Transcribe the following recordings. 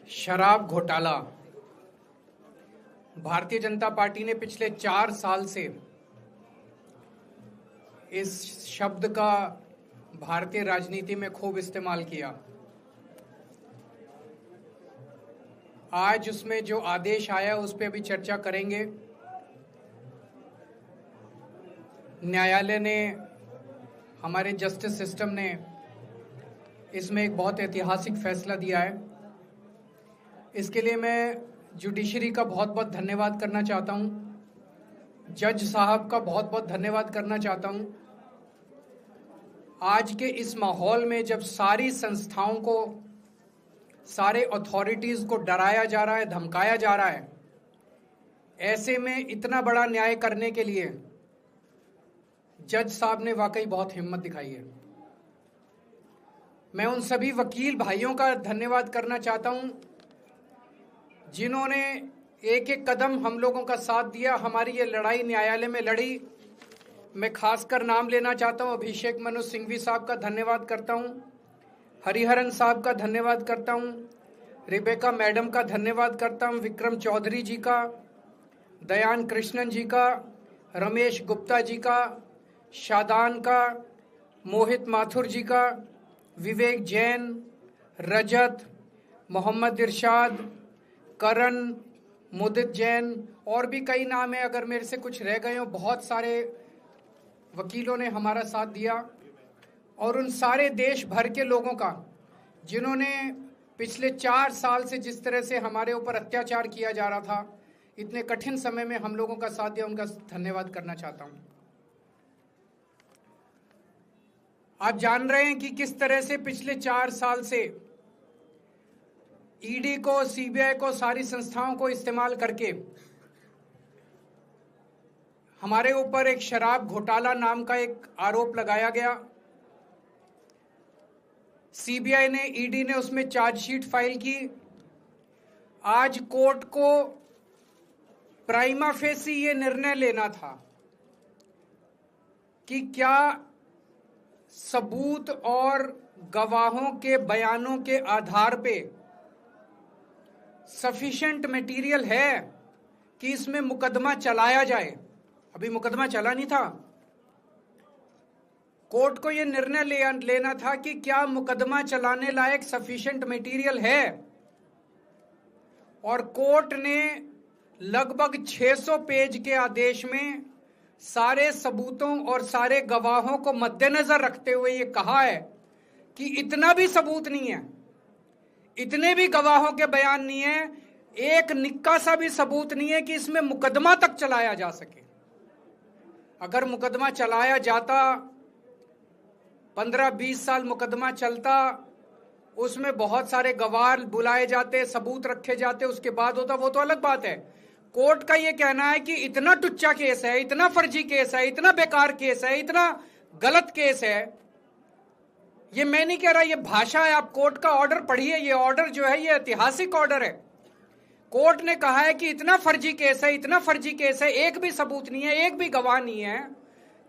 शराब घोटाला। भारतीय जनता पार्टी ने पिछले 4 साल से इस शब्द का भारतीय राजनीति में खूब इस्तेमाल किया। आज उसमें जो आदेश आया उस पर भी चर्चा करेंगे। न्यायालय ने, हमारे जस्टिस सिस्टम ने इसमें एक बहुत ऐतिहासिक फैसला दिया है। इसके लिए मैं जुडिशरी का बहुत बहुत धन्यवाद करना चाहता हूं, जज साहब का बहुत बहुत धन्यवाद करना चाहता हूं। आज के इस माहौल में जब सारी संस्थाओं को, सारे अथॉरिटीज को डराया जा रहा है, धमकाया जा रहा है, ऐसे में इतना बड़ा न्याय करने के लिए जज साहब ने वाकई बहुत हिम्मत दिखाई है। मैं उन सभी वकील भाइयों का धन्यवाद करना चाहता हूं जिन्होंने एक एक कदम हम लोगों का साथ दिया, हमारी ये लड़ाई न्यायालय में लड़ी। मैं खासकर नाम लेना चाहता हूं, अभिषेक मनु सिंघवी साहब का धन्यवाद करता हूं, हरिहरन साहब का धन्यवाद करता हूं, रिबेका मैडम का धन्यवाद करता हूं, विक्रम चौधरी जी का, दयान कृष्णन जी का, रमेश गुप्ता जी का, शादान का, मोहित माथुर जी का, विवेक जैन, रजत, मोहम्मद इरशाद, करण, मुदित जैन, और भी कई नाम है, अगर मेरे से कुछ रह गए हो। बहुत सारे वकीलों ने हमारा साथ दिया, और उन सारे देश भर के लोगों का जिन्होंने पिछले 4 साल से जिस तरह से हमारे ऊपर अत्याचार किया जा रहा था, इतने कठिन समय में हम लोगों का साथ दिया, उनका धन्यवाद करना चाहता हूं। आप जान रहे हैं कि किस तरह से पिछले 4 साल से ईडी को, सीबीआई को, सारी संस्थाओं को इस्तेमाल करके हमारे ऊपर एक शराब घोटाला नाम का एक आरोप लगाया गया। सीबीआई ने, ईडी ने उसमें चार्जशीट फाइल की। आज कोर्ट को प्राइमा फेसी ये निर्णय लेना था कि क्या सबूत और गवाहों के बयानों के आधार पे सफिशिएंट मटेरियल है कि इसमें मुकदमा चलाया जाए। अभी मुकदमा चला नहीं था। कोर्ट को यह निर्णय लेना था कि क्या मुकदमा चलाने लायक सफिशिएंट मटेरियल है, और कोर्ट ने लगभग 600 पेज के आदेश में सारे सबूतों और सारे गवाहों को मद्देनजर रखते हुए ये कहा है कि इतना भी सबूत नहीं है, इतने भी गवाहों के बयान नहीं है, एक निक्का सा भी सबूत नहीं है कि इसमें मुकदमा तक चलाया जा सके। अगर मुकदमा चलाया जाता, 15-20 साल मुकदमा चलता, उसमें बहुत सारे गवाह बुलाए जाते, सबूत रखे जाते, उसके बाद होता, वो तो अलग बात है। कोर्ट का ये कहना है कि इतना टुच्चा केस है, इतना फर्जी केस है, इतना बेकार केस है, इतना गलत केस है। ये मैं नहीं कह रहा, ये भाषा है। आप कोर्ट का ऑर्डर पढ़िए। ये ऑर्डर जो है ये ऐतिहासिक ऑर्डर है। कोर्ट ने कहा है कि इतना फर्जी केस है, इतना फर्जी केस है, एक भी सबूत नहीं है, एक भी गवाह नहीं है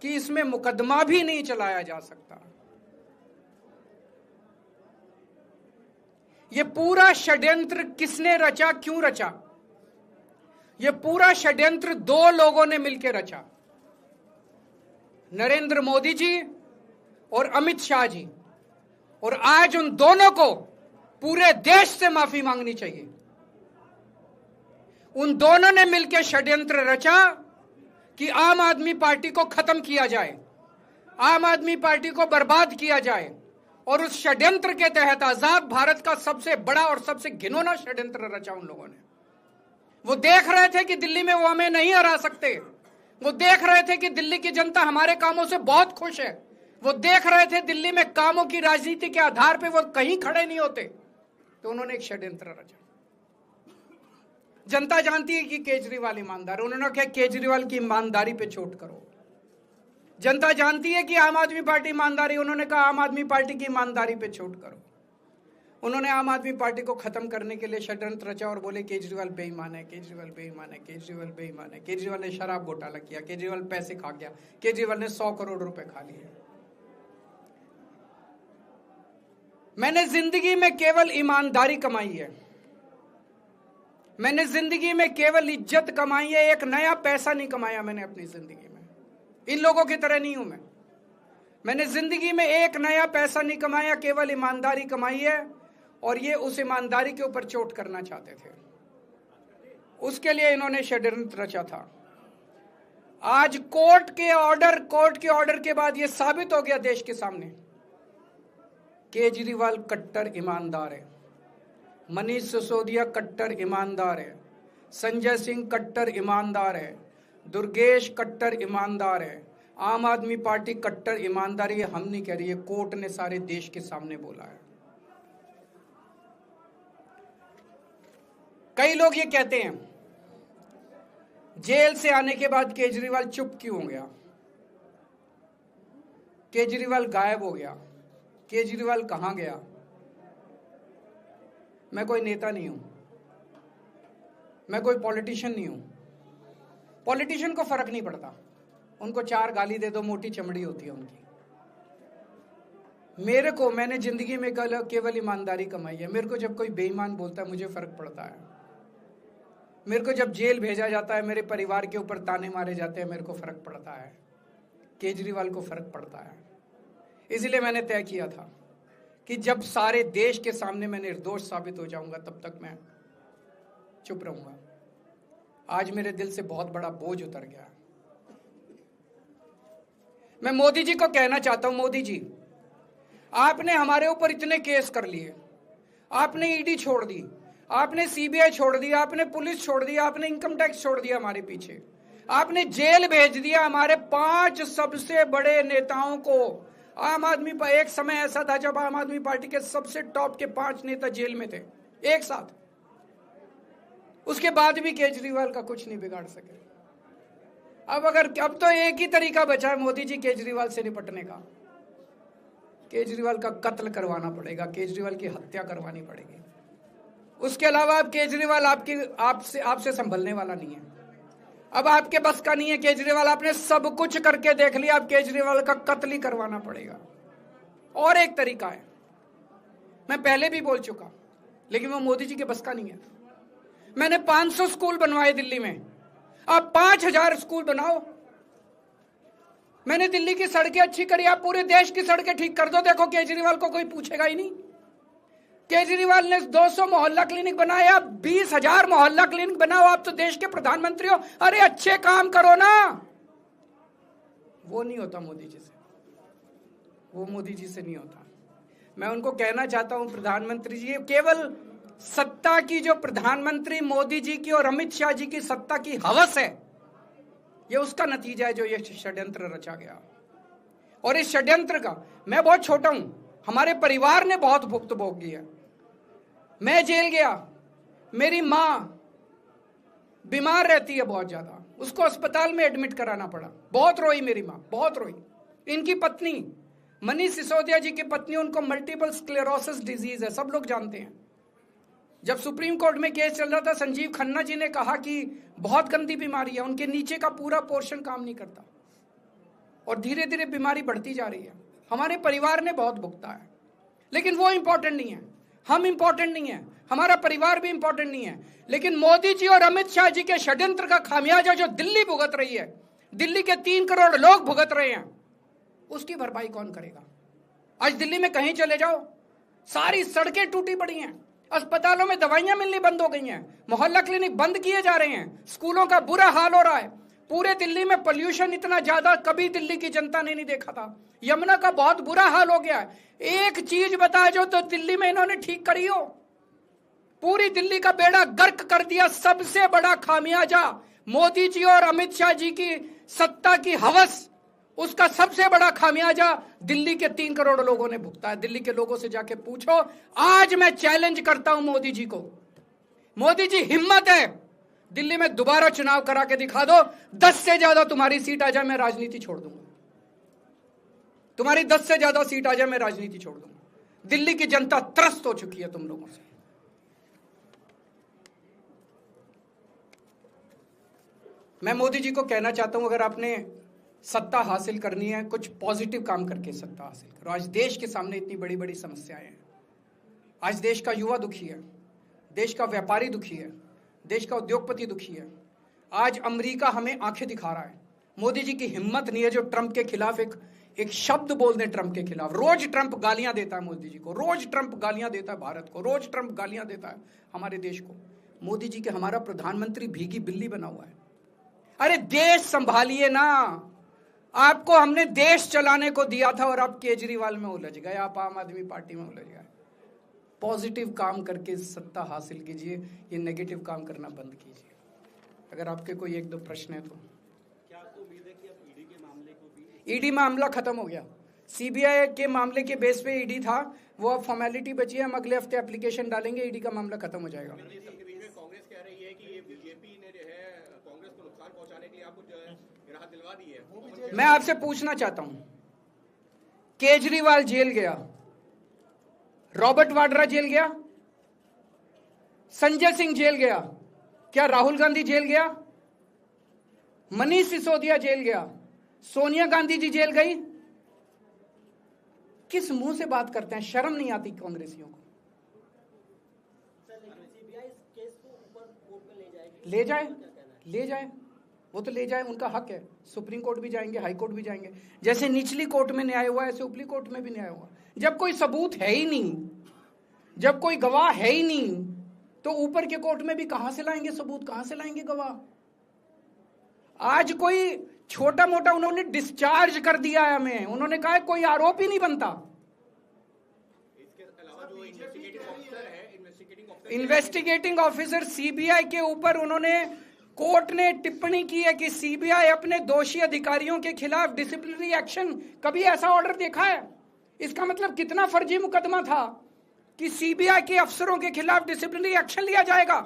कि इसमें मुकदमा भी नहीं चलाया जा सकता। ये पूरा षड्यंत्र किसने रचा, क्यों रचा? ये पूरा षड्यंत्र 2 लोगों ने मिलकर रचा, नरेंद्र मोदी जी और अमित शाह जी। और आज उन दोनों को पूरे देश से माफी मांगनी चाहिए। उन दोनों ने मिलकर षड्यंत्र रचा कि आम आदमी पार्टी को खत्म किया जाए, आम आदमी पार्टी को बर्बाद किया जाए। और उस षड्यंत्र के तहत आजाद भारत का सबसे बड़ा और सबसे घिनौना षड्यंत्र रचा उन लोगों ने। वो देख रहे थे कि दिल्ली में वो हमें नहीं हरा सकते। वो देख रहे थे कि दिल्ली की जनता हमारे कामों से बहुत खुश है। वो देख रहे थे दिल्ली में कामों की राजनीति के आधार पे वो कहीं खड़े नहीं होते, तो उन्होंने एक षड्यंत्र रचा। जनता जानती है कि केजरीवाल ईमानदार, उन्होंने कहा केजरीवाल की ईमानदारी पे चोट करो। जनता जानती है कि आम आदमी पार्टी ईमानदारी, उन्होंने कहा आम आदमी पार्टी की ईमानदारी पे चोट करो। उन्होंने आम आदमी पार्टी को खत्म करने के लिए षड्यंत्र रचा और बोले केजरीवाल बेईमान है, केजरीवाल बेईमान है, केजरीवाल बेईमान है। केजरीवाल ने शराब घोटाला किया, केजरीवाल पैसे खा गया, केजरीवाल ने 100 करोड़ रुपए खा लिए। मैंने जिंदगी में केवल ईमानदारी कमाई है, मैंने जिंदगी में केवल इज्जत कमाई है, एक नया पैसा नहीं कमाया मैंने अपनी जिंदगी में। इन लोगों की तरह नहीं हूं मैं। मैंने जिंदगी में एक नया पैसा नहीं कमाया, केवल ईमानदारी कमाई है। और ये उस ईमानदारी के ऊपर चोट करना चाहते थे, उसके लिए इन्होंने षड्यंत्र रचा था। आज कोर्ट के ऑर्डर के बाद ये साबित हो गया देश के सामने, केजरीवाल कट्टर ईमानदार है, मनीष सिसोदिया कट्टर ईमानदार है, संजय सिंह कट्टर ईमानदार है, दुर्गेश कट्टर ईमानदार है, आम आदमी पार्टी कट्टर ईमानदारी है। हम नहीं कह रही है, कोर्ट ने सारे देश के सामने बोला है। कई लोग ये कहते हैं जेल से आने के बाद केजरीवाल चुप क्यों हो गया, केजरीवाल गायब हो गया, केजरीवाल कहां गया। मैं कोई नेता नहीं हूं, मैं कोई पॉलिटिशियन नहीं हूं। पॉलिटिशियन को फर्क नहीं पड़ता, उनको 4 गाली दे दो, मोटी चमड़ी होती है उनकी। मैंने जिंदगी में केवल ईमानदारी कमाई है। मेरे को जब कोई बेईमान बोलता है मुझे फर्क पड़ता है। मेरे को जब जेल भेजा जाता है, मेरे परिवार के ऊपर ताने मारे जाते हैं, मेरे को फर्क पड़ता है। केजरीवाल को फर्क पड़ता है। इसलिए मैंने तय किया था कि जब सारे देश के सामने मैं निर्दोष साबित हो जाऊंगा तब तक मैं चुप रहूंगा। आज मेरे दिल से बहुत बड़ा बोझ उतर गया। मैं मोदी जी को कहना चाहता हूं, मोदी जी, आपने हमारे ऊपर इतने केस कर लिए, आपने ईडी छोड़ दी, आपने सीबीआई छोड़ दी, आपने पुलिस छोड़ दी, आपने इनकम टैक्स छोड़ दिया हमारे पीछे, आपने जेल भेज दिया हमारे 5 सबसे बड़े नेताओं को। आम आदमी पर एक समय ऐसा था जब आम आदमी पार्टी के सबसे टॉप के 5 नेता जेल में थे एक साथ। उसके बाद भी केजरीवाल का कुछ नहीं बिगाड़ सके। अब तो एक ही तरीका बचा है मोदी जी केजरीवाल से निपटने का, केजरीवाल का कत्ल करवाना पड़ेगा, केजरीवाल की हत्या करवानी पड़ेगी। उसके अलावा अब केजरीवाल आपसे संभलने वाला नहीं है। अब आपके बस का नहीं है केजरीवाल, आपने सब कुछ करके देख लिया, अब केजरीवाल का कत्ल ही करवाना पड़ेगा। और एक तरीका है, मैं पहले भी बोल चुका, लेकिन वो मोदी जी के बस का नहीं है। मैंने 500 स्कूल बनवाए दिल्ली में, आप 5000 स्कूल बनाओ। मैंने दिल्ली की सड़कें अच्छी करी, आप पूरे देश की सड़कें ठीक कर दो, देखो केजरीवाल को कोई पूछेगा ही नहीं। केजरीवाल ने 200 मोहल्ला क्लिनिक बनाया, 20,000 मोहल्ला क्लिनिक बनाओ। आप तो देश के प्रधानमंत्री हो, अरे अच्छे काम करो ना। वो नहीं होता मोदी जी से, वो मोदी जी से नहीं होता। मैं उनको कहना चाहता हूं, प्रधानमंत्री जी, केवल सत्ता की जो प्रधानमंत्री मोदी जी की और अमित शाह जी की सत्ता की हवस है, ये उसका नतीजा है जो ये षड्यंत्र रचा गया। और इस षड्यंत्र का मैं बहुत छोटा हूं, हमारे परिवार ने बहुत भुगत भोगी है। मैं जेल गया, मेरी मां बीमार रहती है बहुत ज्यादा, उसको अस्पताल में एडमिट कराना पड़ा, बहुत रोई मेरी मां, बहुत रोई। इनकी पत्नी मनीष सिसोदिया जी की पत्नी, उनको मल्टीपल स्क्लेरोसिस डिजीज है, सब लोग जानते हैं। जब सुप्रीम कोर्ट में केस चल रहा था, संजीव खन्ना जी ने कहा कि बहुत गंदी बीमारी है, उनके नीचे का पूरा पोर्शन काम नहीं करता और धीरे धीरे बीमारी बढ़ती जा रही है। हमारे परिवार ने बहुत भुगता है, लेकिन वो इंपॉर्टेंट नहीं है, हम इंपॉर्टेंट नहीं है, हमारा परिवार भी इंपॉर्टेंट नहीं है। लेकिन मोदी जी और अमित शाह जी के षड्यंत्र का खामियाजा जो दिल्ली भुगत रही है, दिल्ली के 3 करोड़ लोग भुगत रहे हैं, उसकी भरपाई कौन करेगा? आज दिल्ली में कहीं चले जाओ, सारी सड़कें टूटी पड़ी हैं, अस्पतालों में दवाइयां मिलनी बंद हो गई हैं, मोहल्ला क्लिनिक बंद किए जा रहे हैं, स्कूलों का बुरा हाल हो रहा है। पूरे दिल्ली में पोल्यूशन इतना ज्यादा कभी दिल्ली की जनता ने नहीं देखा था। यमुना का बहुत बुरा हाल हो गया है। एक चीज बता जो तो दिल्ली में इन्होंने ठीक करी हो, पूरी दिल्ली का बेड़ा गर्क कर दिया। सबसे बड़ा खामियाजा मोदी जी और अमित शाह जी की सत्ता की हवस, उसका सबसे बड़ा खामियाजा दिल्ली के 3 करोड़ लोगों ने भुगता है। दिल्ली के लोगों से जाके पूछो। आज मैं चैलेंज करता हूं मोदी जी को, मोदी जी हिम्मत है दिल्ली में दोबारा चुनाव करा के दिखा दो, 10 से ज्यादा तुम्हारी सीट आ जाए, मैं राजनीति छोड़ दूंगा। तुम्हारी 10 से ज्यादा सीट आ जाए, मैं राजनीति छोड़ दूंगा। दिल्ली की जनता त्रस्त हो चुकी है तुम लोगों से। मैं मोदी जी को कहना चाहता हूं, अगर आपने सत्ता हासिल करनी है, कुछ पॉजिटिव काम करके सत्ता हासिल करो। आज देश के सामने इतनी बड़ी बड़ी समस्याएं हैं। आज देश का युवा दुखी है, देश का व्यापारी दुखी है, देश का उद्योगपति दुखी है। आज अमेरिका हमें आंखें दिखा रहा है। मोदी जी की हिम्मत नहीं है जो ट्रंप के खिलाफ एक शब्द बोल दें। ट्रंप के खिलाफ रोज ट्रंप गालियां देता है मोदी जी को, रोज ट्रंप गालियां देता है भारत को, रोज ट्रंप गालियां देता है हमारे देश को। मोदी जी के हमारा प्रधानमंत्री भीगी बिल्ली बना हुआ है। अरे देश संभालिए ना। आपको हमने देश चलाने को दिया था और आप केजरीवाल में उलझ गए, आप आम आदमी पार्टी में उलझ गए। पॉजिटिव काम करके सत्ता हासिल कीजिए, ये नेगेटिव काम करना बंद कीजिए। अगर आपके कोई एक दो प्रश्न है तो। क्या आपको उम्मीद है कि अब ईडी के मामले को भी? ईडी मामला खत्म हो गया। सीबीआई के मामले के बेस पे ईडी था, वो अब फॉर्मेलिटी बची है। हम अगले हफ्ते एप्लीकेशन डालेंगे, ईडी का मामला खत्म हो जाएगा। कांग्रेस कह रही है कि ये बीजेपी ने जो है कांग्रेस को नुकसान पहुंचाने के लिए आपको जो है राहत दिलवा दी है। मैं आपसे पूछना चाहता हूं, केजरीवाल जेल गया, रॉबर्ट वाड्रा जेल गया, संजय सिंह जेल गया, क्या राहुल गांधी जेल गया? मनीष सिसोदिया जेल गया, सोनिया गांधी जी जेल गई? किस मुंह से बात करते हैं? शर्म नहीं आती कांग्रेसियों को? ले जाए, ले जाए, वो तो ले जाए, उनका हक है। सुप्रीम कोर्ट भी जाएंगे, हाई कोर्ट भी जाएंगे। जैसे निचली कोर्ट में न्याय हुआ, ऐसे ऊपरी कोर्ट में भी न्याय हुआ। जब कोई सबूत है ही नहीं, जब कोई गवाह है ही नहीं, तो ऊपर के कोर्ट में भी कहां से लाएंगे सबूत, कहां से लाएंगे गवाह? आज कोई छोटा मोटा उन्होंने डिस्चार्ज कर दिया है हमें, उन्होंने कहा कोई आरोप ही नहीं बनता। इसके अलावा जो इन्वेस्टिगेटिंग ऑफिसर सीबीआई के ऊपर उन्होंने, कोर्ट ने टिप्पणी की है कि सीबीआई अपने दोषी अधिकारियों के खिलाफ डिसिप्लिनरी एक्शन, कभी ऐसा ऑर्डर देखा है? इसका मतलब कितना फर्जी मुकदमा था कि सीबीआई के अफसरों के खिलाफ डिसिप्लिनरी एक्शन लिया जाएगा।